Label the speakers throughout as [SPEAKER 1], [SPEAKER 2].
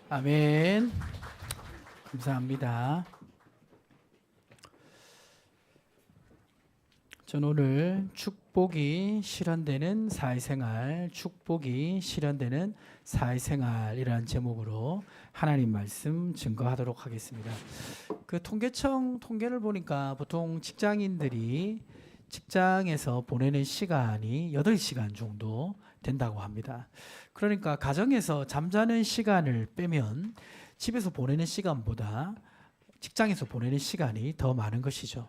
[SPEAKER 1] 아멘. 감사합니다. 전 오늘 축복이 실현되는 사회생활, 축복이 실현되는 사회생활이라는 제목으로 하나님 말씀 증거하도록 하겠습니다. 그 통계청 통계를 보니까 보통 직장인들이 직장에서 보내는 시간이 8시간 정도 된다고 합니다. 그러니까 가정에서 잠자는 시간을 빼면 집에서 보내는 시간보다 직장에서 보내는 시간이 더 많은 것이죠.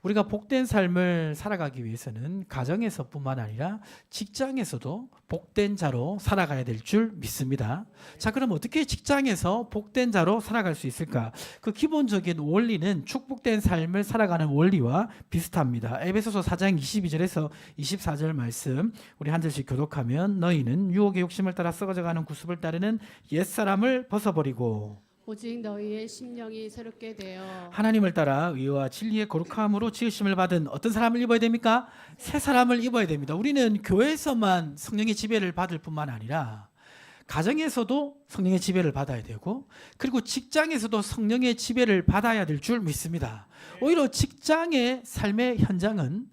[SPEAKER 1] 우리가 복된 삶을 살아가기 위해서는 가정에서뿐만 아니라 직장에서도 복된 자로 살아가야 될 줄 믿습니다. 자, 그럼 어떻게 직장에서 복된 자로 살아갈 수 있을까? 그 기본적인 원리는 축복된 삶을 살아가는 원리와 비슷합니다. 에베소서 4장 22절에서 24절 말씀 우리 한 절씩 교독하면 너희는 유혹의 욕심을 따라 썩어져가는 구습을 따르는 옛사람을 벗어버리고
[SPEAKER 2] 오직 너희의 심령이 새롭게 되어
[SPEAKER 1] 하나님을 따라 의와 진리의 거룩함으로 지으심을 받은 어떤 사람을 입어야 됩니까? 새 사람을 입어야 됩니다. 우리는 교회에서만 성령의 지배를 받을 뿐만 아니라 가정에서도 성령의 지배를 받아야 되고 그리고 직장에서도 성령의 지배를 받아야 될 줄 믿습니다. 오히려 직장의 삶의 현장은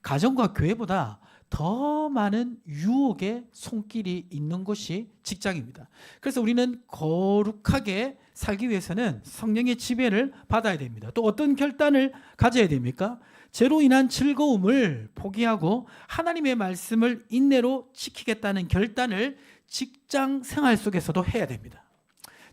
[SPEAKER 1] 가정과 교회보다 더 많은 유혹의 손길이 있는 곳이 직장입니다. 그래서 우리는 거룩하게 살기 위해서는 성령의 지배를 받아야 됩니다. 또 어떤 결단을 가져야 됩니까? 죄로 인한 즐거움을 포기하고 하나님의 말씀을 인내로 지키겠다는 결단을 직장 생활 속에서도 해야 됩니다.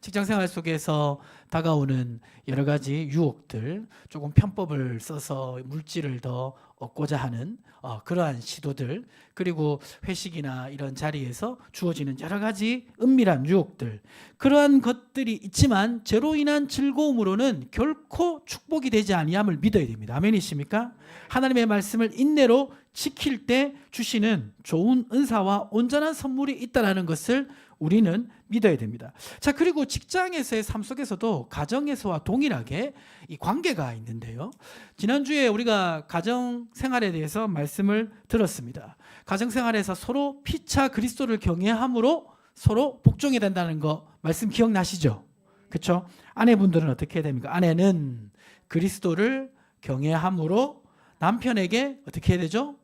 [SPEAKER 1] 직장 생활 속에서 다가오는 여러 가지 유혹들, 조금 편법을 써서 물질을 더 얻고자 하는 그러한 시도들, 그리고 회식이나 이런 자리에서 주어지는 여러 가지 은밀한 유혹들, 그러한 것들이 있지만 죄로 인한 즐거움으로는 결코 축복이 되지 아니함을 믿어야 됩니다. 아멘이십니까? 하나님의 말씀을 인내로 지킬 때 주시는 좋은 은사와 온전한 선물이 있다는 것을 우리는 믿어야 됩니다. 자, 그리고 직장에서의 삶 속에서도 가정에서와 동일하게 이 관계가 있는데요. 지난주에 우리가 가정 생활에 대해서 말씀을 들었습니다. 가정 생활에서 서로 피차 그리스도를 경외함으로 서로 복종해야 된다는 거 말씀 기억나시죠? 그렇죠? 아내분들은 어떻게 해야 됩니까? 아내는 그리스도를 경외함으로 남편에게 어떻게 해야 되죠?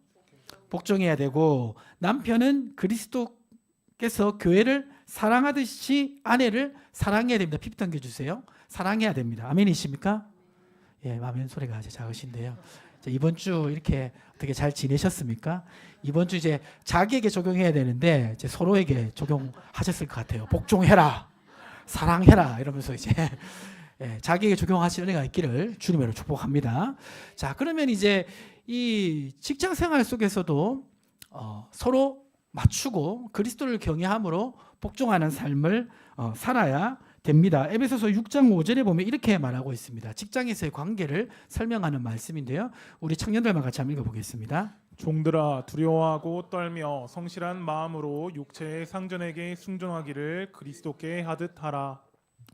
[SPEAKER 1] 복종해야 되고 남편은 그리스도께서 교회를 사랑하듯이 아내를 사랑해야 됩니다. 피피 당겨주세요. 사랑해야 됩니다. 아멘이십니까? 예, 아멘 소리가 아주 작으신데요. 자, 이번 주 이렇게 어떻게 잘 지내셨습니까? 이번 주 이제 자기에게 적용해야 되는데 이제 서로에게 적용하셨을 것 같아요. 복종해라, 사랑해라 이러면서 이제 예, 자기에게 적용하실 은혜가 있기를 주님으로 축복합니다. 자, 그러면 이제 이 직장 생활 속에서도 서로 맞추고 그리스도를 경외함으로 복종하는 삶을 살아야 됩니다. 에베소서 6장 5절에 보면 이렇게 말하고 있습니다. 직장에서의 관계를 설명하는 말씀인데요. 우리 청년들만 같이 한번 읽어보겠습니다.
[SPEAKER 3] 종들아 두려워하고 떨며 성실한 마음으로 육체의 상전에게 순종하기를 그리스도께 하듯 하라.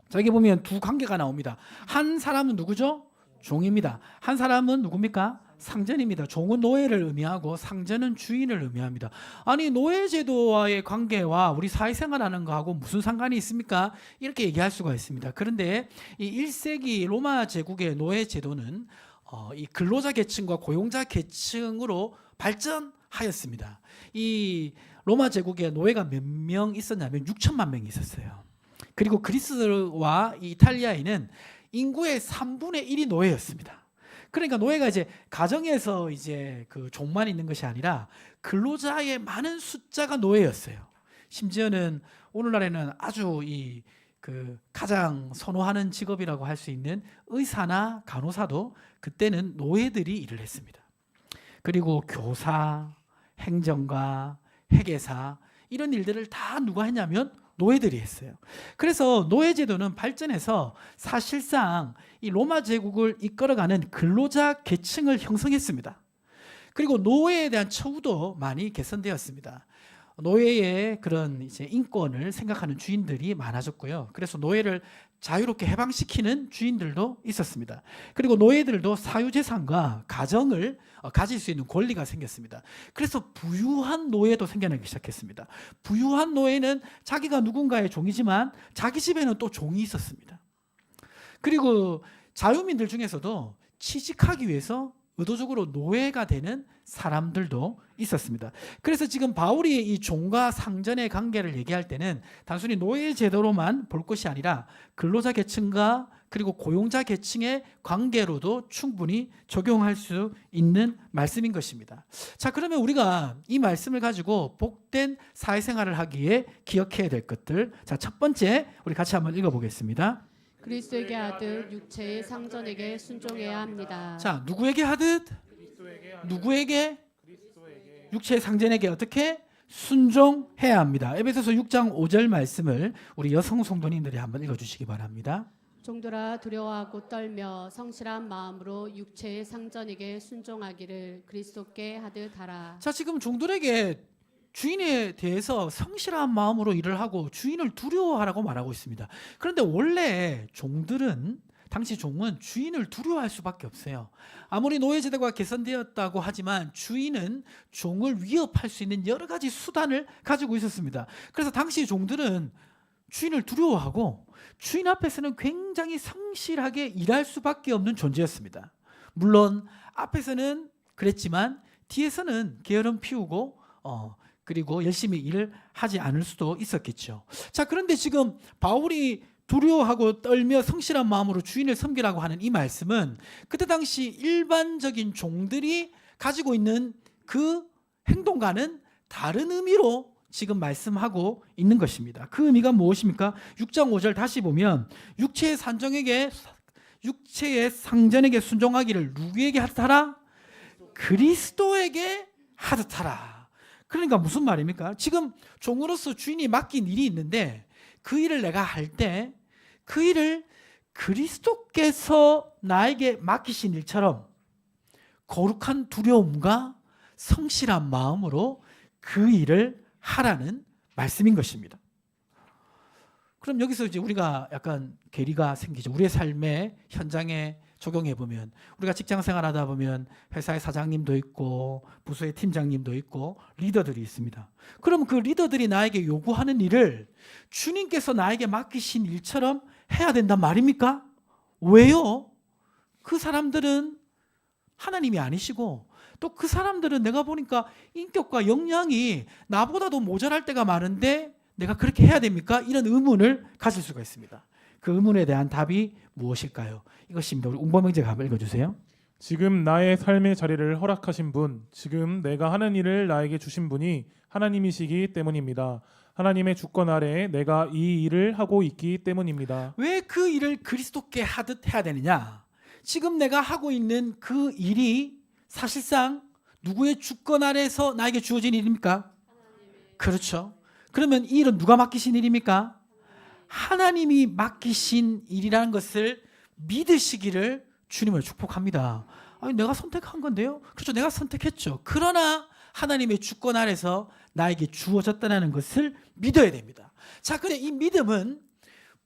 [SPEAKER 1] 자, 여기 보면 두 관계가 나옵니다. 한 사람은 누구죠? 종입니다. 한 사람은 누굽니까? 상전입니다. 종은 노예를 의미하고 상전은 주인을 의미합니다. 아니, 노예제도와의 관계와 우리 사회생활하는 거하고 무슨 상관이 있습니까? 이렇게 얘기할 수가 있습니다. 그런데 이 1세기 로마 제국의 노예제도는 이 근로자 계층과 고용자 계층으로 발전하였습니다. 이 로마 제국에 노예가 몇 명 있었냐면 6천만 명이 있었어요. 그리고 그리스와 이탈리아에는 인구의 3분의 1이 노예였습니다. 그러니까 노예가 이제 가정에서 이제 그 종만 있는 것이 아니라 근로자의 많은 숫자가 노예였어요. 심지어는 오늘날에는 아주 이 그 가장 선호하는 직업이라고 할 수 있는 의사나 간호사도 그때는 노예들이 일을 했습니다. 그리고 교사, 행정가, 회계사 이런 일들을 다 누가 했냐면 노예들이 했어요. 그래서 노예제도는 발전해서 사실상 이 로마 제국을 이끌어가는 근로자 계층을 형성했습니다. 그리고 노예에 대한 처우도 많이 개선되었습니다. 노예의 그런 이제 인권을 생각하는 주인들이 많아졌고요. 그래서 노예를 자유롭게 해방시키는 주인들도 있었습니다. 그리고 노예들도 사유재산과 가정을 가질 수 있는 권리가 생겼습니다. 그래서 부유한 노예도 생겨나기 시작했습니다. 부유한 노예는 자기가 누군가의 종이지만 자기 집에는 또 종이 있었습니다. 그리고 자유민들 중에서도 취직하기 위해서 의도적으로 노예가 되는 사람들도 있었습니다. 그래서 지금 바울이 이 종과 상전의 관계를 얘기할 때는 단순히 노예 제도로만 볼 것이 아니라 근로자 계층과 그리고 고용자 계층의 관계로도 충분히 적용할 수 있는 말씀인 것입니다. 자, 그러면 우리가 이 말씀을 가지고 복된 사회생활을 하기에 기억해야 될 것들. 자, 첫 번째 우리 같이 한번 읽어보겠습니다.
[SPEAKER 2] 그리스도에게 하듯 육체의 상전에게 순종해야 합니다.
[SPEAKER 1] 자, 누구에게 하듯? 누구에게? 육체의 상전에게 어떻게? 순종해야 합니다. 에베소서 6장 5절 말씀을 우리 여성 성도님들이 한번 읽어주시기 바랍니다.
[SPEAKER 2] 종들아 두려워하고 떨며 성실한 마음으로 육체의 상전에게 순종하기를 그리스도께 하듯 하라.
[SPEAKER 1] 자, 지금 종들에게 주인에 대해서 성실한 마음으로 일을 하고 주인을 두려워하라고 말하고 있습니다. 그런데 원래 종들은 당시 종은 주인을 두려워할 수밖에 없어요. 아무리 노예제도가 개선되었다고 하지만 주인은 종을 위협할 수 있는 여러 가지 수단을 가지고 있었습니다. 그래서 당시 종들은 주인을 두려워하고 주인 앞에서는 굉장히 성실하게 일할 수밖에 없는 존재였습니다. 물론 앞에서는 그랬지만 뒤에서는 게으름 피우고 그리고 열심히 일을 하지 않을 수도 있었겠죠. 자, 그런데 지금 바울이 두려워하고 떨며 성실한 마음으로 주인을 섬기라고 하는 이 말씀은 그때 당시 일반적인 종들이 가지고 있는 그 행동과는 다른 의미로 지금 말씀하고 있는 것입니다. 그 의미가 무엇입니까? 6장 5절 다시 보면 육체의 상전에게 순종하기를 누구에게 하듯하라? 그리스도에게 하듯하라. 그러니까 무슨 말입니까? 지금 종으로서 주인이 맡긴 일이 있는데 그 일을 내가 할 때 그 일을 그리스도께서 나에게 맡기신 일처럼 거룩한 두려움과 성실한 마음으로 그 일을 하라는 말씀인 것입니다. 그럼 여기서 이제 우리가 약간 괴리가 생기죠. 우리의 삶의 현장에 적용해 보면 우리가 직장 생활하다 보면 회사의 사장님도 있고 부서의 팀장님도 있고 리더들이 있습니다. 그럼 그 리더들이 나에게 요구하는 일을 주님께서 나에게 맡기신 일처럼 해야 된단 말입니까? 왜요? 그 사람들은 하나님이 아니시고 또 그 사람들은 내가 보니까 인격과 역량이 나보다도 모자랄 때가 많은데 내가 그렇게 해야 됩니까? 이런 의문을 가질 수가 있습니다. 그 의문에 대한 답이 무엇일까요? 이것입니다. 우리 웅범형제가 한번 읽어주세요.
[SPEAKER 3] 지금 나의 삶의 자리를 허락하신 분, 지금 내가 하는 일을 나에게 주신 분이 하나님이시기 때문입니다. 하나님의 주권 아래 내가 이 일을 하고 있기 때문입니다.
[SPEAKER 1] 왜 그 일을 그리스도께 하듯 해야 되느냐? 지금 내가 하고 있는 그 일이 사실상 누구의 주권 아래서 나에게 주어진 일입니까? 그렇죠. 그러면 이 일은 누가 맡기신 일입니까? 하나님이 맡기신 일이라는 것을 믿으시기를 주님을 축복합니다. 아니, 내가 선택한 건데요. 그렇죠. 내가 선택했죠. 그러나 하나님의 주권 아래서 나에게 주어졌다는 것을 믿어야 됩니다. 자, 근데 이 믿음은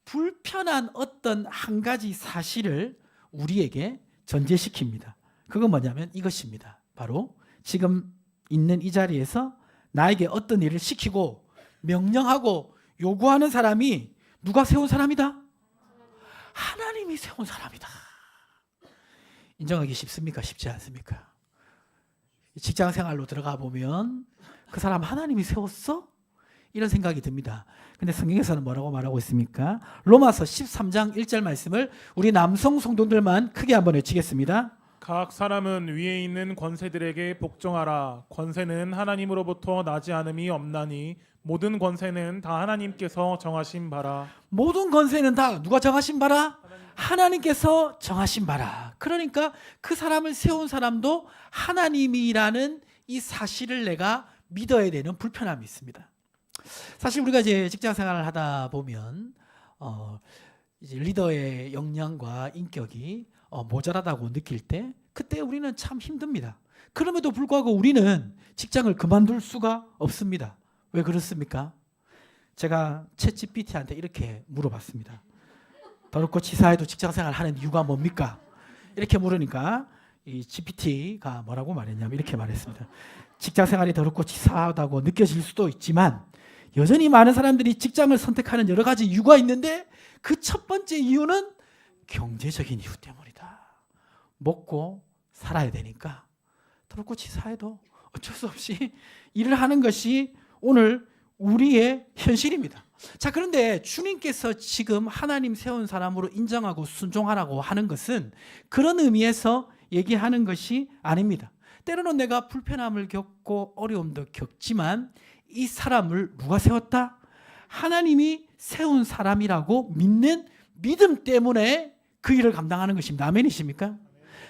[SPEAKER 1] 불편한 어떤 한 가지 사실을 우리에게 전제시킵니다. 그건 뭐냐면 이것입니다. 바로 지금 있는 이 자리에서 나에게 어떤 일을 시키고 명령하고 요구하는 사람이 누가 세운 사람이다? 하나님이 세운 사람이다. 인정하기 쉽습니까? 쉽지 않습니까? 직장 생활로 들어가 보면 그 사람 하나님이 세웠어? 이런 생각이 듭니다. 근데 성경에서는 뭐라고 말하고 있습니까? 로마서 13장 1절 말씀을 우리 남성 성도들만 크게 한번 외치겠습니다.
[SPEAKER 3] 각 사람은 위에 있는 권세들에게 복종하라. 권세는 하나님으로부터 나지 않음이 없나니 모든 권세는 다 하나님께서 정하신 바라.
[SPEAKER 1] 모든 권세는 다 누가 정하신 바라? 하나님께서 정하신 바라. 그러니까 그 사람을 세운 사람도 하나님이라는 이 사실을 내가 믿어야 되는 불편함이 있습니다. 사실 우리가 이제 직장 생활을 하다 보면 이제 리더의 역량과 인격이 모자라다고 느낄 때 그때 우리는 참 힘듭니다. 그럼에도 불구하고 우리는 직장을 그만둘 수가 없습니다. 왜 그렇습니까? 제가 챗GPT한테 이렇게 물어봤습니다. 더럽고 치사해도 직장생활 하는 이유가 뭡니까? 이렇게 물으니까 이 GPT가 뭐라고 말했냐면 이렇게 말했습니다. 직장생활이 더럽고 치사하다고 느껴질 수도 있지만 여전히 많은 사람들이 직장을 선택하는 여러 가지 이유가 있는데 그 첫 번째 이유는 경제적인 이유 때문이다. 먹고 살아야 되니까 더럽고 치사해도 어쩔 수 없이 일을 하는 것이 오늘 우리의 현실입니다. 자, 그런데 주님께서 지금 하나님 세운 사람으로 인정하고 순종하라고 하는 것은 그런 의미에서 얘기하는 것이 아닙니다. 때로는 내가 불편함을 겪고 어려움도 겪지만 이 사람을 누가 세웠다? 하나님이 세운 사람이라고 믿는 믿음 때문에 그 일을 감당하는 것입니다. 아멘이십니까?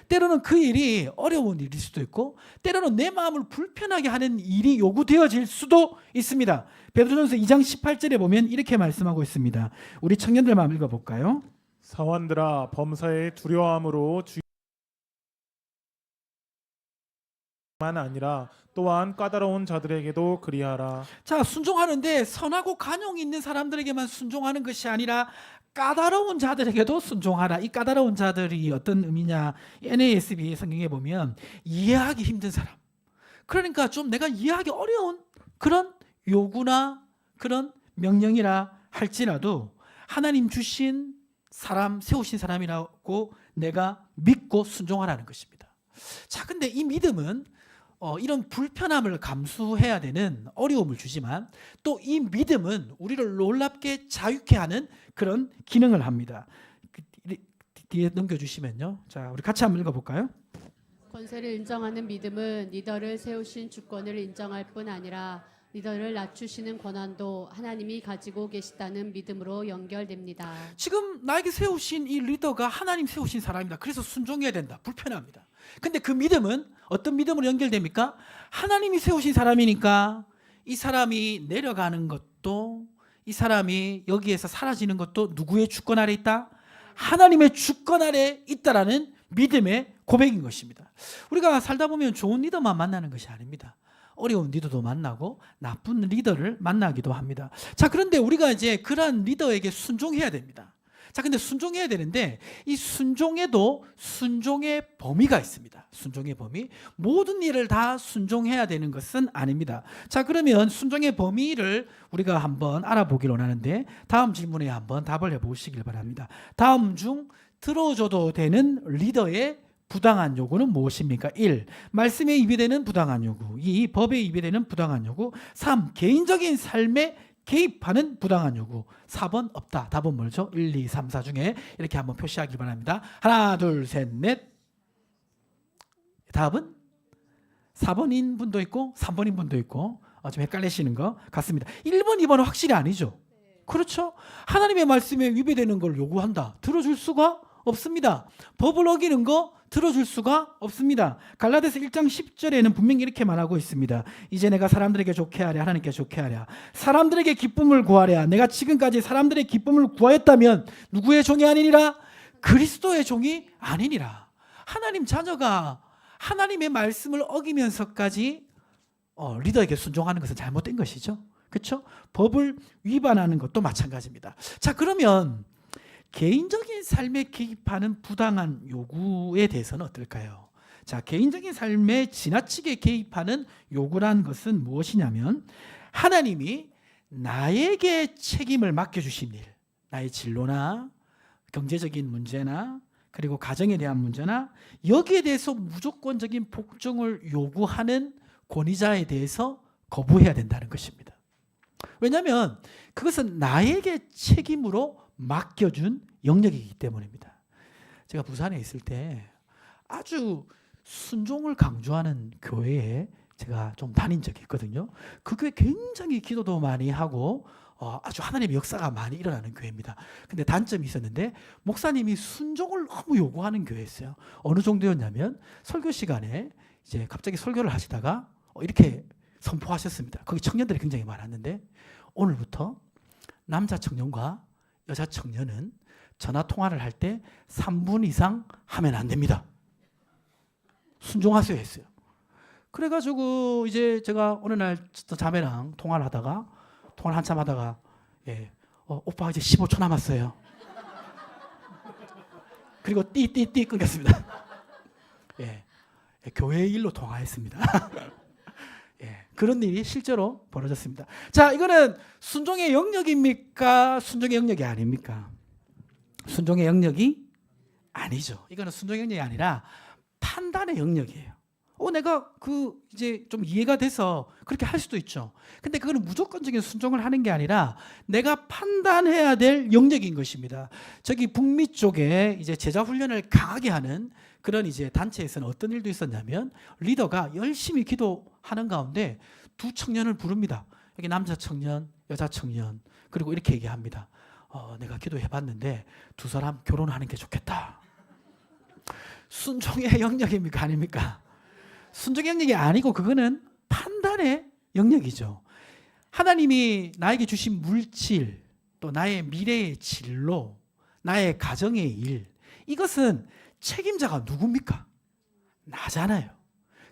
[SPEAKER 1] 때로는 그 일이 어려운 일일 수도 있고 때로는 내 마음을 불편하게 하는 일이 요구되어질 수도 있습니다. 베드로전서 2장 18절에 보면 이렇게 말씀하고 있습니다. 우리 청년들 마음 읽어볼까요?
[SPEAKER 3] 사원들아 범사에 두려워함으로 주만 아니라 또한 까다로운 자들에게도 그리하라.
[SPEAKER 1] 자, 순종하는데 선하고 간용 있는 사람들에게만 순종하는 것이 아니라 까다로운 자들에게도 순종하라. 이 까다로운 자들이 어떤 의미냐? NASB 성경에 보면 이해하기 힘든 사람. 그러니까 좀 내가 이해하기 어려운 그런 요구나 그런 명령이라 할지라도 하나님 주신 사람, 세우신 사람이라고 내가 믿고 순종하라는 것입니다. 자, 근데 이 믿음은 이런 불편함을 감수해야 되는 어려움을 주지만 또 이 믿음은 우리를 놀랍게 자유케 하는 그런 기능을 합니다. 뒤에 넘겨주시면요. 자, 우리 같이 한번 읽어볼까요?
[SPEAKER 2] 권세를 인정하는 믿음은 리더를 세우신 주권을 인정할 뿐 아니라 리더를 낮추시는 권한도 하나님이 가지고 계시다는 믿음으로 연결됩니다.
[SPEAKER 1] 지금 나에게 세우신 이 리더가 하나님 세우신 사람이다. 그래서 순종해야 된다. 불편합니다. 근데 그 믿음은 어떤 믿음으로 연결됩니까? 하나님이 세우신 사람이니까 이 사람이 내려가는 것도 이 사람이 여기에서 사라지는 것도 누구의 주권 아래 있다? 하나님의 주권 아래 있다라는 믿음의 고백인 것입니다. 우리가 살다 보면 좋은 리더만 만나는 것이 아닙니다. 어려운 리더도 만나고 나쁜 리더를 만나기도 합니다. 자, 그런데 우리가 이제 그러한 리더에게 순종해야 됩니다. 자, 근데 순종해야 되는데 이 순종에도 순종의 범위가 있습니다. 순종의 범위. 모든 일을 다 순종해야 되는 것은 아닙니다. 자, 그러면 순종의 범위를 우리가 한번 알아보기로 하는데 다음 질문에 한번 답을 해보시길 바랍니다. 다음 중 들어줘도 되는 리더의 부당한 요구는 무엇입니까? 1. 말씀에 위배되는 부당한 요구. 2. 법에 위배되는 부당한 요구. 3. 개인적인 삶에 개입하는 부당한 요구. 4번 없다. 답은 뭐죠? 1, 2, 3, 4 중에 이렇게 한번 표시하기 바랍니다. 하나, 둘, 셋, 넷. 답은 4번인 분도 있고 3번인 분도 있고 좀 헷갈리시는 것 같습니다. 1번, 2번은 확실히 아니죠. 그렇죠? 하나님의 말씀에 위배되는 걸 요구한다. 들어줄 수가 없습니다. 법을 어기는 거 들어줄 수가 없습니다. 갈라디아서 1장 10절에는 분명히 이렇게 말하고 있습니다. 이제 내가 사람들에게 좋게 하랴 하나님께 좋게 하랴 사람들에게 기쁨을 구하랴. 내가 지금까지 사람들의 기쁨을 구하였다면 누구의 종이 아니니라? 그리스도의 종이 아니니라. 하나님 자녀가 하나님의 말씀을 어기면서까지 리더에게 순종하는 것은 잘못된 것이죠. 그렇죠? 법을 위반하는 것도 마찬가지입니다. 자, 그러면 개인적인 삶에 개입하는 부당한 요구에 대해서는 어떨까요? 자, 개인적인 삶에 지나치게 개입하는 요구란 것은 무엇이냐면 하나님이 나에게 책임을 맡겨주신 일, 나의 진로나 경제적인 문제나 그리고 가정에 대한 문제나 여기에 대해서 무조건적인 복종을 요구하는 권위자에 대해서 거부해야 된다는 것입니다. 왜냐하면 그것은 나에게 책임으로 맡겨준 영역이기 때문입니다. 제가 부산에 있을 때 아주 순종을 강조하는 교회에 제가 좀 다닌 적이 있거든요. 그 교회 굉장히 기도도 많이 하고 아주 하나님의 역사가 많이 일어나는 교회입니다. 근데 단점이 있었는데 목사님이 순종을 너무 요구하는 교회였어요. 어느 정도였냐면 설교 시간에 이제 갑자기 설교를 하시다가 이렇게 선포하셨습니다. 거기 청년들이 굉장히 많았는데 오늘부터 남자 청년과 여자 청년은 전화 통화를 할 때 3분 이상 하면 안 됩니다. 순종하세요 했어요. 그래가지고 이제 제가 어느 날 자매랑 통화를 한참 하다가 오빠 이제 15초 남았어요. 그리고 띠 끊겼습니다. 교회 일로 통화했습니다. 그런 일이 실제로 벌어졌습니다. 자, 이거는 순종의 영역입니까? 순종의 영역이 아닙니까? 순종의 영역이 아니죠. 이거는 순종의 영역이 아니라 판단의 영역이에요. 내가 이제 좀 이해가 돼서 그렇게 할 수도 있죠. 근데 그거는 무조건적인 순종을 하는 게 아니라 내가 판단해야 될 영역인 것입니다. 저기 북미 쪽에 이제 제자 훈련을 강하게 하는 그런 이제 단체에서는 어떤 일도 있었냐면 리더가 열심히 기도하는 가운데 두 청년을 부릅니다. 여기 남자 청년, 여자 청년. 그리고 이렇게 얘기합니다. 내가 기도해봤는데 두 사람 결혼하는 게 좋겠다. 순종의 영역입니까? 아닙니까? 순종의 영역이 아니고 그거는 판단의 영역이죠. 하나님이 나에게 주신 물질, 또 나의 미래의 진로, 나의 가정의 일, 이것은 책임자가 누굽니까? 나잖아요.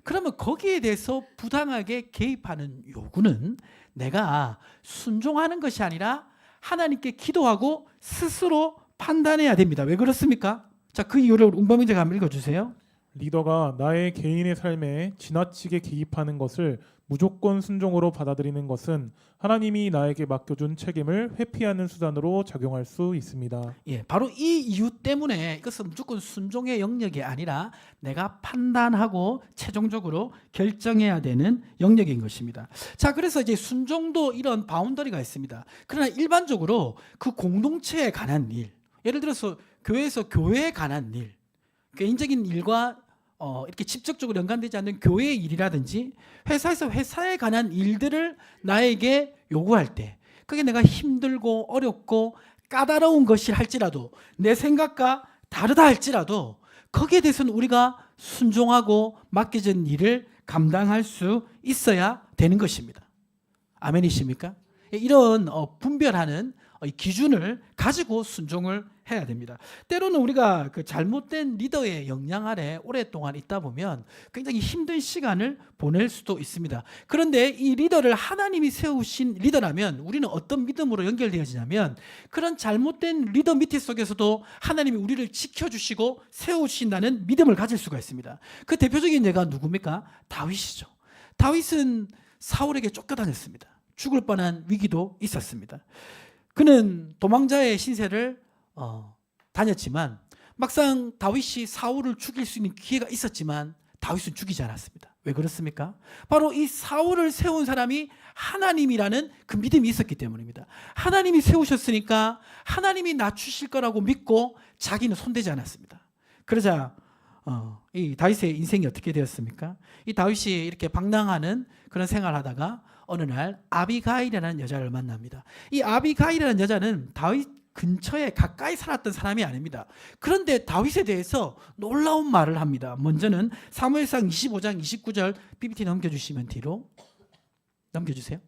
[SPEAKER 1] 그러면 거기에 대해서 부당하게 개입하는 요구는 내가 순종하는 것이 아니라 하나님께 기도하고 스스로 판단해야 됩니다. 왜 그렇습니까? 자, 그 이유를 운범인제가 한번 읽어주세요.
[SPEAKER 3] 리더가 나의 개인의 삶에 지나치게 개입하는 것을 무조건 순종으로 받아들이는 것은 하나님이 나에게 맡겨준 책임을 회피하는 수단으로 작용할 수 있습니다.
[SPEAKER 1] 바로 이 이유 때문에 이것은 무조건 순종의 영역이 아니라 내가 판단하고 최종적으로 결정해야 되는 영역인 것입니다. 자, 그래서 이제 순종도 이런 바운더리가 있습니다. 그러나 일반적으로 그 공동체에 관한 일, 예를 들어서 교회에서 교회에 관한 일, 개인적인 일과 이렇게 직접적으로 연관되지 않는 교회의 일이라든지 회사에서 회사에 관한 일들을 나에게 요구할 때 그게 내가 힘들고 어렵고 까다로운 것이 할지라도 내 생각과 다르다 할지라도 거기에 대해서는 우리가 순종하고 맡겨진 일을 감당할 수 있어야 되는 것입니다. 아멘이십니까? 이런 분별하는 기준을 가지고 순종을 해야 됩니다. 때로는 우리가 그 잘못된 리더의 영향 아래 오랫동안 있다 보면 굉장히 힘든 시간을 보낼 수도 있습니다. 그런데 이 리더를 하나님이 세우신 리더라면 우리는 어떤 믿음으로 연결되어지냐면 그런 잘못된 리더 밑에 속에서도 하나님이 우리를 지켜주시고 세우신다는 믿음을 가질 수가 있습니다. 그 대표적인 예가 누굽니까? 다윗이죠. 다윗은 사울에게 쫓겨다녔습니다. 죽을 뻔한 위기도 있었습니다. 그는 도망자의 신세를 다녔지만 막상 다윗이 사울을 죽일 수 있는 기회가 있었지만 다윗은 죽이지 않았습니다. 왜 그렇습니까? 바로 이 사울을 세운 사람이 하나님이라는 그 믿음이 있었기 때문입니다. 하나님이 세우셨으니까 하나님이 낮추실 거라고 믿고 자기는 손대지 않았습니다. 그러자 이 다윗의 인생이 어떻게 되었습니까? 이 다윗이 이렇게 방랑하는 그런 생활을 하다가 어느 날 아비가일이라는 여자를 만납니다. 이 아비가일이라는 여자는 다윗 근처에 가까이 살았던 사람이 아닙니다. 그런데 다윗에 대해서 놀라운 말을 합니다. 먼저는 사무엘상 25장 29절 PPT 넘겨주시면 뒤로 넘겨주세요.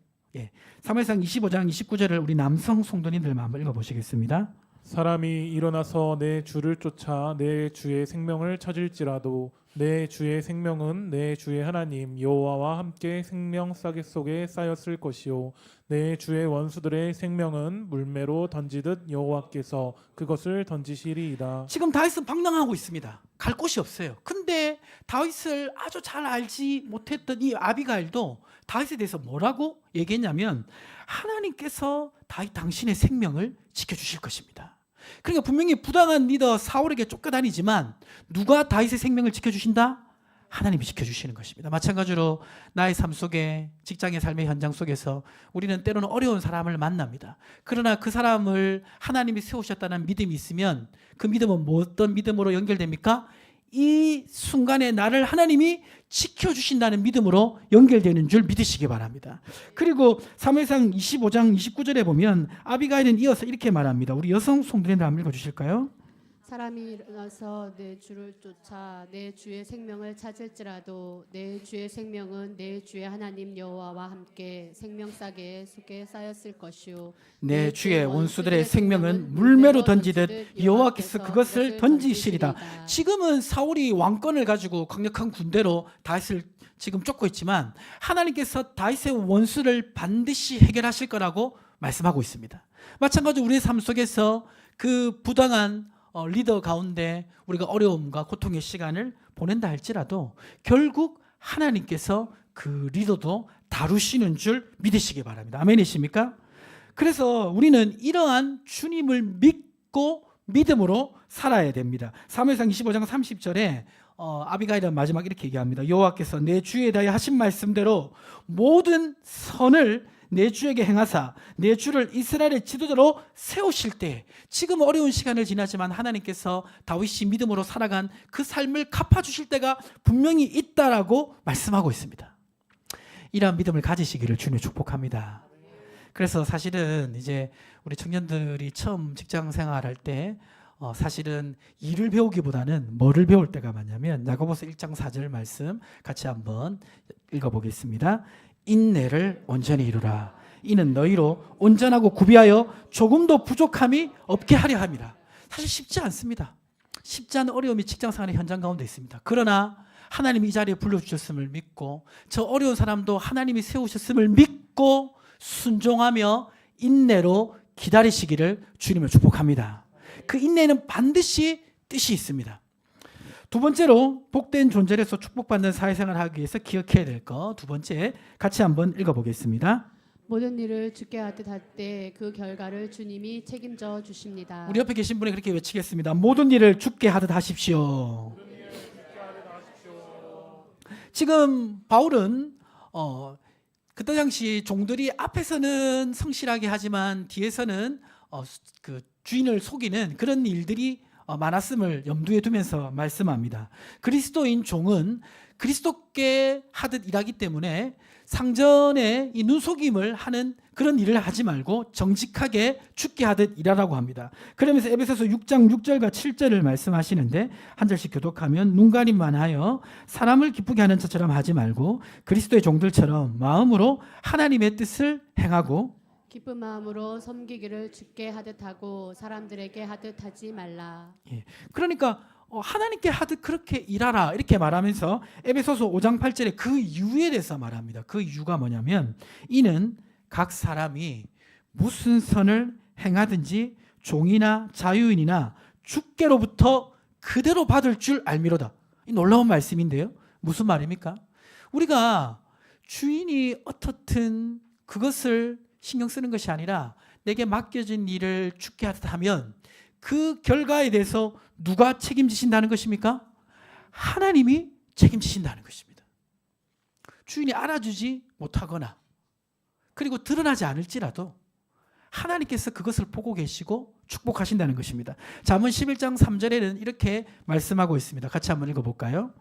[SPEAKER 1] 사무엘상 25장 29절을 우리 남성 성도님들만 한번 읽어보시겠습니다.
[SPEAKER 3] 사람이 일어나서 내 주를 쫓아 내 주의 생명을 찾을지라도 내 주의 생명은 내 주의 하나님 여호와와 함께 생명 싸개 속에 쌓였을 것이요 내 주의 원수들의 생명은 물매로 던지듯 여호와께서 그것을 던지시리이다.
[SPEAKER 1] 지금 다윗은 방랑하고 있습니다. 갈 곳이 없어요. 근데 다윗을 아주 잘 알지 못했던 이 아비가일도 다윗에 대해서 뭐라고 얘기했냐면 하나님께서 다윗 당신의 생명을 지켜주실 것입니다. 그러니까 분명히 부당한 리더 사울에게 쫓겨다니지만 누가 다윗의 생명을 지켜주신다? 하나님이 지켜주시는 것입니다. 마찬가지로 나의 삶 속에 직장의 삶의 현장 속에서 우리는 때로는 어려운 사람을 만납니다. 그러나 그 사람을 하나님이 세우셨다는 믿음이 있으면 그 믿음은 어떤 믿음으로 연결됩니까? 이 순간에 나를 하나님이 지켜주신다는 믿음으로 연결되는 줄 믿으시기 바랍니다. 그리고 사무엘상 25장 29절에 보면 아비가일은 이어서 이렇게 말합니다. 우리 여성 성도님들 한번 읽어주실까요?
[SPEAKER 2] 사람이 일어나서 내 주를 쫓아 내 주의 생명을 찾을지라도 내 주의 생명은 내 주의 하나님 여호와와 함께 생명 싸개 속에 쌓였을 것이요
[SPEAKER 1] 내 주의 원수들의 생명은 물매로 던지듯 여호와께서 그것을 던지시리다. 지금은 사울이 왕권을 가지고 강력한 군대로 다윗을 지금 쫓고 있지만 하나님께서 다윗의 원수를 반드시 해결하실 거라고 말씀하고 있습니다. 마찬가지로 우리의 삶 속에서 그 부당한 리더 가운데 우리가 어려움과 고통의 시간을 보낸다 할지라도 결국 하나님께서 그 리더도 다루시는 줄 믿으시기 바랍니다. 아멘이십니까? 그래서 우리는 이러한 주님을 믿고 믿음으로 살아야 됩니다. 사무엘상 25장 30절에 아비가일은 마지막 이렇게 얘기합니다. 여호와께서 내 주에 대하여 하신 말씀대로 모든 선을 내 주에게 행하사 내 주를 이스라엘의 지도자로 세우실 때, 지금 어려운 시간을 지나지만 하나님께서 다윗이 믿음으로 살아간 그 삶을 갚아주실 때가 분명히 있다라고 말씀하고 있습니다. 이러한 믿음을 가지시기를 주님 축복합니다. 그래서 사실은 이제 우리 청년들이 처음 직장 생활할 때 사실은 일을 배우기보다는 뭐를 배울 때가 많냐면 야고보서 1장 4절 말씀 같이 한번 읽어보겠습니다. 인내를 온전히 이루라. 이는 너희로 온전하고 구비하여 조금도 부족함이 없게 하려 함이라. 사실 쉽지 않습니다. 쉽지 않은 어려움이 직장생활의 현장 가운데 있습니다. 그러나 하나님이 이 자리에 불러주셨음을 믿고 저 어려운 사람도 하나님이 세우셨음을 믿고 순종하며 인내로 기다리시기를 주님을 축복합니다. 그 인내는 반드시 뜻이 있습니다. 두 번째로 복된 존재로서 축복받는 사회생활을 하기 위해서 기억해야 될 것, 두 번째 같이 한번 읽어보겠습니다.
[SPEAKER 2] 모든 일을 주께 하듯 할 때 그 결과를 주님이 책임져 주십니다.
[SPEAKER 1] 우리 옆에 계신 분이 그렇게 외치겠습니다. 모든 일을 주께 하듯 하십시오. 지금 바울은 그때 당시 종들이 앞에서는 성실하게 하지만 뒤에서는 그 주인을 속이는 그런 일들이 많았음을 염두에 두면서 말씀합니다. 그리스도인 종은 그리스도께 하듯 일하기 때문에 상전에 이 눈속임을 하는 그런 일을 하지 말고 정직하게 주께 하듯 일하라고 합니다. 그러면서 에베소서 6장 6절과 7절을 말씀하시는데 한 절씩 교독하면 눈가림만 하여 사람을 기쁘게 하는 것처럼 하지 말고 그리스도의 종들처럼 마음으로 하나님의 뜻을 행하고
[SPEAKER 2] 기쁜 마음으로 섬기기를 주께 하듯 하고 사람들에게 하듯 하지 말라.
[SPEAKER 1] 그러니까 하나님께 하듯 그렇게 일하라 이렇게 말하면서 에베소서 5장 8절에 그 이유에 대해서 말합니다. 그 이유가 뭐냐면 이는 각 사람이 무슨 선을 행하든지 종이나 자유인이나 주께로부터 그대로 받을 줄 알미로다. 이 놀라운 말씀인데요. 무슨 말입니까? 우리가 주인이 어떻든 그것을 신경 쓰는 것이 아니라 내게 맡겨진 일을 주께 하듯 하면 그 결과에 대해서 누가 책임지신다는 것입니까? 하나님이 책임지신다는 것입니다. 주인이 알아주지 못하거나 그리고 드러나지 않을지라도 하나님께서 그것을 보고 계시고 축복하신다는 것입니다. 잠언 11장 3절에는 이렇게 말씀하고 있습니다. 같이 한번 읽어볼까요?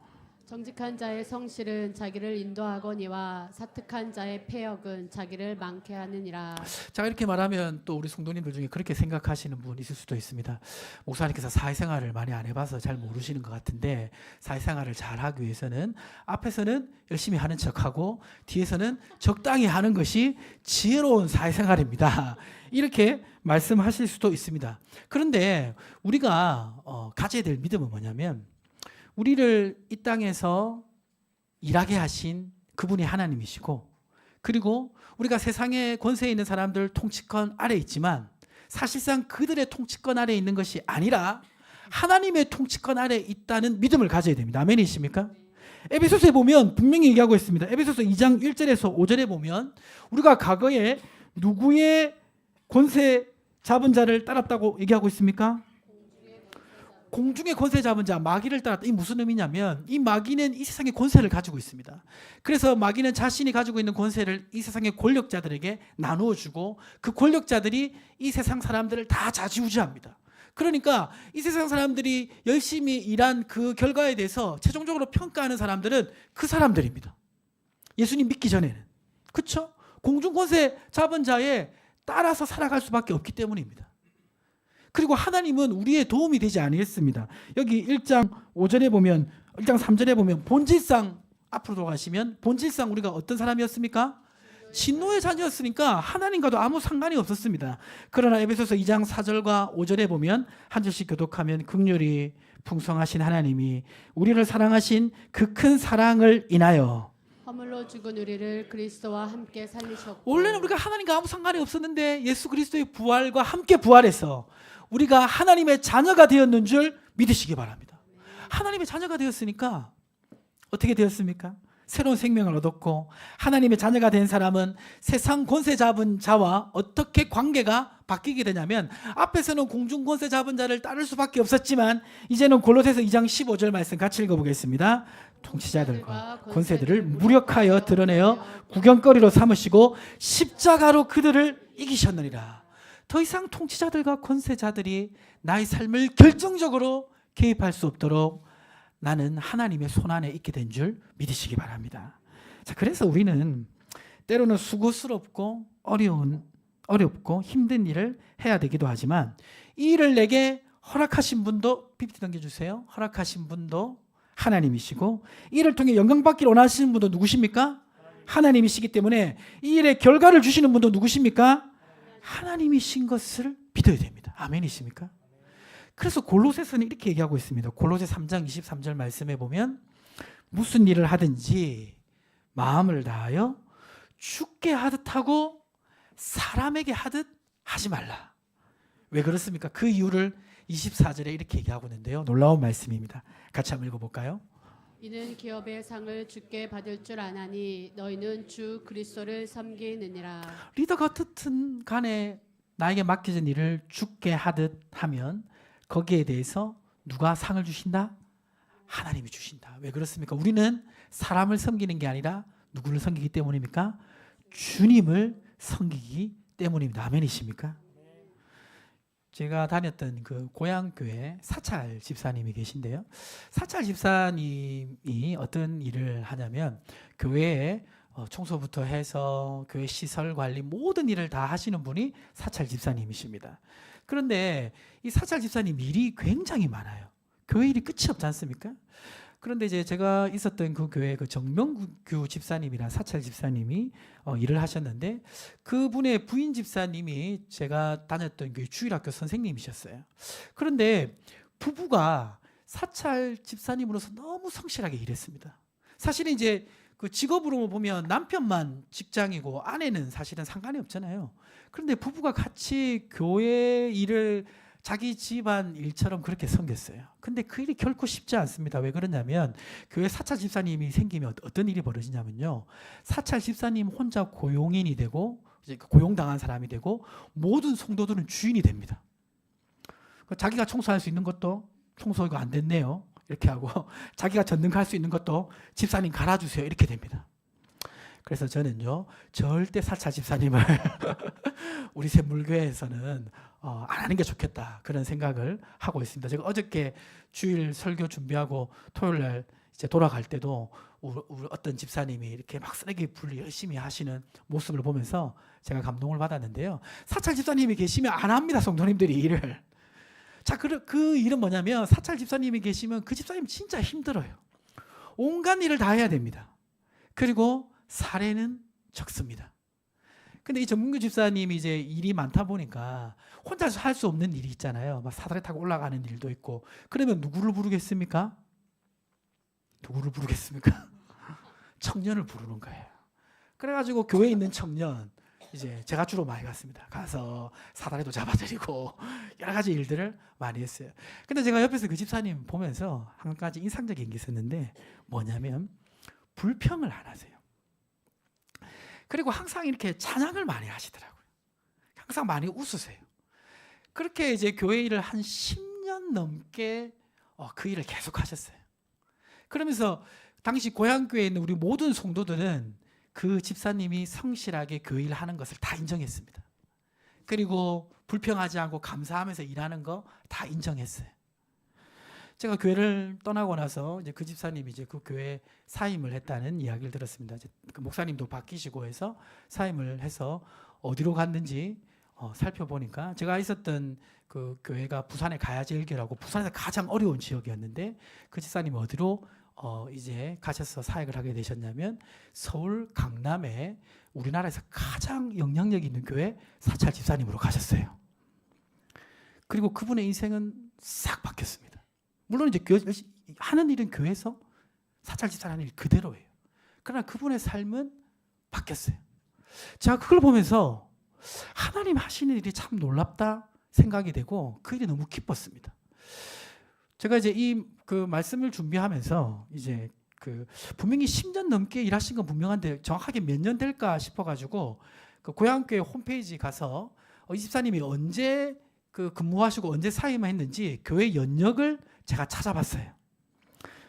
[SPEAKER 2] 정직한 자의 성실은 자기를 인도하거니와 사특한 자의 패역은 자기를 많게 하느니라.
[SPEAKER 1] 자, 이렇게 말하면 또 우리 성도님들 중에 그렇게 생각하시는 분 있을 수도 있습니다. 목사님께서 사회생활을 많이 안 해봐서 잘 모르시는 것 같은데 사회생활을 잘 하기 위해서는 앞에서는 열심히 하는 척하고 뒤에서는 적당히 하는 것이 지혜로운 사회생활입니다. 이렇게 말씀하실 수도 있습니다. 그런데 우리가 가져야 될 믿음은 뭐냐면 우리를 이 땅에서 일하게 하신 그분이 하나님이시고 그리고 우리가 세상의 권세에 있는 사람들 통치권 아래 있지만 사실상 그들의 통치권 아래 있는 것이 아니라 하나님의 통치권 아래 있다는 믿음을 가져야 됩니다. 아멘이십니까? 에베소서에 보면 분명히 얘기하고 있습니다. 에베소서 2장 1절에서 5절에 보면 우리가 과거에 누구의 권세 잡은 자를 따랐다고 얘기하고 있습니까? 공중의 권세 잡은 자 마귀를 따랐다. 이 무슨 의미냐면 이 마귀는 이 세상의 권세를 가지고 있습니다. 그래서 마귀는 자신이 가지고 있는 권세를 이 세상의 권력자들에게 나누어 주고 그 권력자들이 이 세상 사람들을 다 좌지우지합니다. 그러니까 이 세상 사람들이 열심히 일한 그 결과에 대해서 최종적으로 평가하는 사람들은 그 사람들입니다. 예수님 믿기 전에는. 그렇죠? 공중 권세 잡은 자에 따라서 살아갈 수밖에 없기 때문입니다. 그리고 하나님은 우리의 도움이 되지 아니했습니다. 여기 1장 5절에 보면 1장 3절에 보면 본질상 앞으로 돌아가시면 본질상 우리가 어떤 사람이었습니까? 진노의 자녀였으니까 하나님과도 아무 상관이 없었습니다. 그러나 에베소서 2장 4절과 5절에 보면 한 절씩 교독하면 긍휼이 풍성하신 하나님이 우리를 사랑하신 그 큰 사랑을 인하여
[SPEAKER 2] 허물로 죽은 우리를 그리스도와 함께 살리셨고
[SPEAKER 1] 원래는 우리가 하나님과 아무 상관이 없었는데 예수 그리스도의 부활과 함께 부활해서 우리가 하나님의 자녀가 되었는 줄 믿으시기 바랍니다. 하나님의 자녀가 되었으니까 어떻게 되었습니까? 새로운 생명을 얻었고 하나님의 자녀가 된 사람은 세상 권세 잡은 자와 어떻게 관계가 바뀌게 되냐면 앞에서는 공중 권세 잡은 자를 따를 수밖에 없었지만 이제는 골로새서 2장 15절 말씀 같이 읽어보겠습니다. 통치자들과 권세들을 무력하여 드러내어 구경거리로 삼으시고 십자가로 그들을 이기셨느니라. 더 이상 통치자들과 권세자들이 나의 삶을 결정적으로 개입할 수 없도록 나는 하나님의 손안에 있게 된 줄 믿으시기 바랍니다. 자, 그래서 우리는 때로는 수고스럽고 어렵고 힘든 일을 해야 되기도 하지만 이 일을 내게 허락하신 분도 PPT 넘겨주세요. 허락하신 분도 하나님이시고 이 일을 통해 영광받기를 원하시는 분도 누구십니까? 하나님이시기 때문에 이 일의 결과를 주시는 분도 누구십니까? 하나님이신 것을 믿어야 됩니다. 아멘이십니까? 그래서 골로새서는 이렇게 얘기하고 있습니다. 골로새 3장 23절 말씀에 보면 무슨 일을 하든지 마음을 다하여 주께 하듯 하고 사람에게 하듯 하지 말라. 왜 그렇습니까? 그 이유를 24절에 이렇게 얘기하고 있는데요. 놀라운 말씀입니다. 같이 한번 읽어볼까요?
[SPEAKER 2] 이는 기업의 상을 주께 받을 줄 아나니 너희는 주 그리스도를 섬기느니라.
[SPEAKER 1] 리더가 어떻든 간에 나에게 맡겨진 일을 주께 하듯 하면 거기에 대해서 누가 상을 주신다? 하나님이 주신다. 왜 그렇습니까? 우리는 사람을 섬기는 게 아니라 누구를 섬기기 때문입니까? 주님을 섬기기 때문입니다. 아멘이십니까? 제가 다녔던 그 고향교회 사찰 집사님이 계신데요. 사찰 집사님이 어떤 일을 하냐면 교회에 청소부터 해서 교회 시설 관리 모든 일을 다 하시는 분이 사찰 집사님이십니다. 그런데 이 사찰 집사님 일이 굉장히 많아요. 교회 일이 끝이 없지 않습니까? 그런데 이제 제가 있었던 그 교회 그 정명규 집사님이란 사찰 집사님이 일을 하셨는데 그분의 부인 집사님이 제가 다녔던 교회 주일학교 선생님이셨어요. 그런데 부부가 사찰 집사님으로서 너무 성실하게 일했습니다. 사실은 이제 그 직업으로 보면 남편만 직장이고 아내는 사실은 상관이 없잖아요. 그런데 부부가 같이 교회 일을 자기 집안 일처럼 그렇게 섬겼어요. 근데 그 일이 결코 쉽지 않습니다. 왜 그러냐면 교회 사찰 집사님이 생기면 어떤 일이 벌어지냐면요. 사찰 집사님 혼자 고용인이 되고 이제 고용당한 사람이 되고 모든 성도들은 주인이 됩니다. 자기가 청소할 수 있는 것도 청소가 안 됐네요. 이렇게 하고 자기가 전등할 수 있는 것도 집사님 갈아주세요. 이렇게 됩니다. 그래서 저는요 절대 사찰 집사님을 우리 샘물교회에서는 안 하는 게 좋겠다 그런 생각을 하고 있습니다. 제가 어저께 주일 설교 준비하고 토요일 날 이제 돌아갈 때도 우리 어떤 집사님이 이렇게 막 쓰레기 분리 열심히 하시는 모습을 보면서 제가 감동을 받았는데요. 사찰 집사님이 계시면 안 합니다. 성도님들이 일을. 자, 그 일은 뭐냐면 사찰 집사님이 계시면 그 집사님 진짜 힘들어요. 온갖 일을 다 해야 됩니다. 그리고 사례는 적습니다. 근데 이 정문규 집사님이 이제 일이 많다 보니까 혼자서 할 수 없는 일이 있잖아요. 막 사다리 타고 올라가는 일도 있고. 그러면 누구를 부르겠습니까? 누구를 부르겠습니까? 청년을 부르는 거예요. 그래가지고 교회에 있는 청년 이제 제가 주로 많이 갔습니다. 가서 사다리도 잡아드리고 여러 가지 일들을 많이 했어요. 근데 제가 옆에서 그 집사님 보면서 한 가지 인상적인 게 있었는데 뭐냐면 불평을 안 하세요. 그리고 항상 이렇게 찬양을 많이 하시더라고요. 항상 많이 웃으세요. 그렇게 이제 교회 일을 한 10년 넘게 그 일을 계속 하셨어요. 그러면서 당시 고향교회에 있는 우리 모든 성도들은 그 집사님이 성실하게 교회 일을 하는 것을 다 인정했습니다. 그리고 불평하지 않고 감사하면서 일하는 거 다 인정했어요. 제가 교회를 떠나고 나서 이제 그 집사님이 이제 그 교회 사임을 했다는 이야기를 들었습니다. 이제 그 목사님도 바뀌시고 해서 사임을 해서 어디로 갔는지 살펴보니까 제가 있었던 그 교회가 부산의 가야제일교라고 부산에서 가장 어려운 지역이었는데 그 집사님이 어디로 이제 가셔서 사역을 하게 되셨냐면 서울 강남에 우리나라에서 가장 영향력 있는 교회 사찰 집사님으로 가셨어요. 그리고 그분의 인생은 싹 바뀌었습니다. 물론 이제 하는 일은 교회에서 사찰 집사라는 일 그대로예요. 그러나 그분의 삶은 바뀌었어요. 제가 그걸 보면서 하나님 하시는 일이 참 놀랍다 생각이 되고 그 일이 너무 기뻤습니다. 제가 이제 이 그 말씀을 준비하면서 이제 그 분명히 10년 넘게 일하신 건 분명한데 정확하게 몇 년 될까 싶어가지고 그 고향교회 홈페이지 가서 이 집사님이 언제 그 근무하시고 언제 사임을 했는지 교회 연역을 제가 찾아봤어요.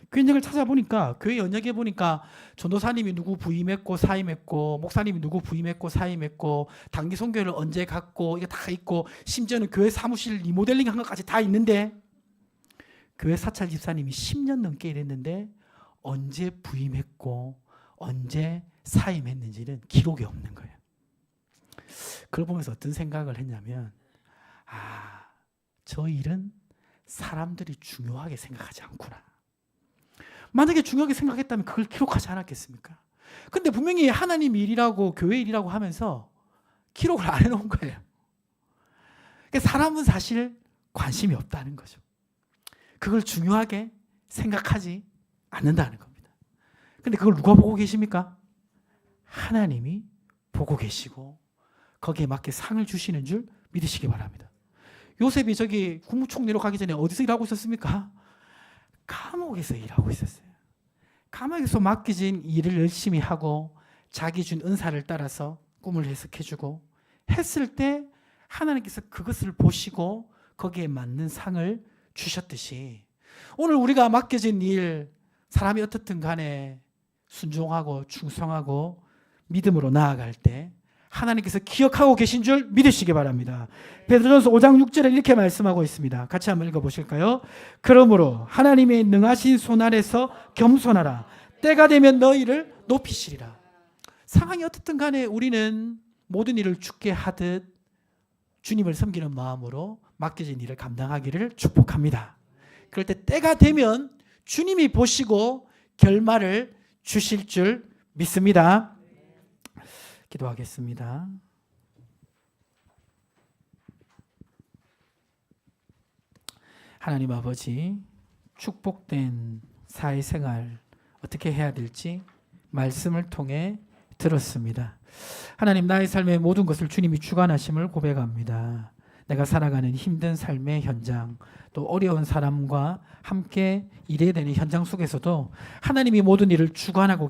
[SPEAKER 1] 그 연역을 찾아보니까 교회 연역에 보니까 전도사님이 누구 부임했고 사임했고 목사님이 누구 부임했고 사임했고 단기 선교회를 언제 갔고 이게 다 있고 심지어는 교회 사무실 리모델링 한 것까지 다 있는데 교회 사찰 집사님이 10년 넘게 일했는데 언제 부임했고 언제 사임했는지는 기록이 없는 거예요. 그걸 보면서 어떤 생각을 했냐면 저 일은 사람들이 중요하게 생각하지 않구나. 만약에 중요하게 생각했다면 그걸 기록하지 않았겠습니까? 근데 분명히 하나님 일이라고 교회 일이라고 하면서 기록을 안 해놓은 거예요. 그러니까 사람은 사실 관심이 없다는 거죠. 그걸 중요하게 생각하지 않는다는 겁니다. 근데 그걸 누가 보고 계십니까? 하나님이 보고 계시고 거기에 맞게 상을 주시는 줄 믿으시기 바랍니다. 요셉이 저기 국무총리로 가기 전에 어디서 일하고 있었습니까? 감옥에서 일하고 있었어요. 감옥에서 맡겨진 일을 열심히 하고 자기 준 은사를 따라서 꿈을 해석해주고 했을 때 하나님께서 그것을 보시고 거기에 맞는 상을 주셨듯이 오늘 우리가 맡겨진 일 사람이 어떻든 간에 순종하고 충성하고 믿음으로 나아갈 때 하나님께서 기억하고 계신 줄 믿으시기 바랍니다. 베드로전서 5장 6절에 이렇게 말씀하고 있습니다. 같이 한번 읽어보실까요? 그러므로 하나님의 능하신 손 아래서 겸손하라. 때가 되면 너희를 높이시리라. 상황이 어떻든 간에 우리는 모든 일을 주께 하듯 주님을 섬기는 마음으로 맡겨진 일을 감당하기를 축복합니다. 그럴 때 때가 되면 주님이 보시고 결말을 주실 줄 믿습니다. 기도하겠습니다. 하나님 아버지, 축복된 사회생활 어떻게 해야 될지 말씀을 통해 들었습니다. 하나님, 나의 삶의 모든 것을 주님이 주관하심을 고백합니다. 내가 살아가는 힘든 삶의 현장, 또 어려운 사람과 함께 일해야 되는 현장 속에서도 하나님이 모든 일을 주관하고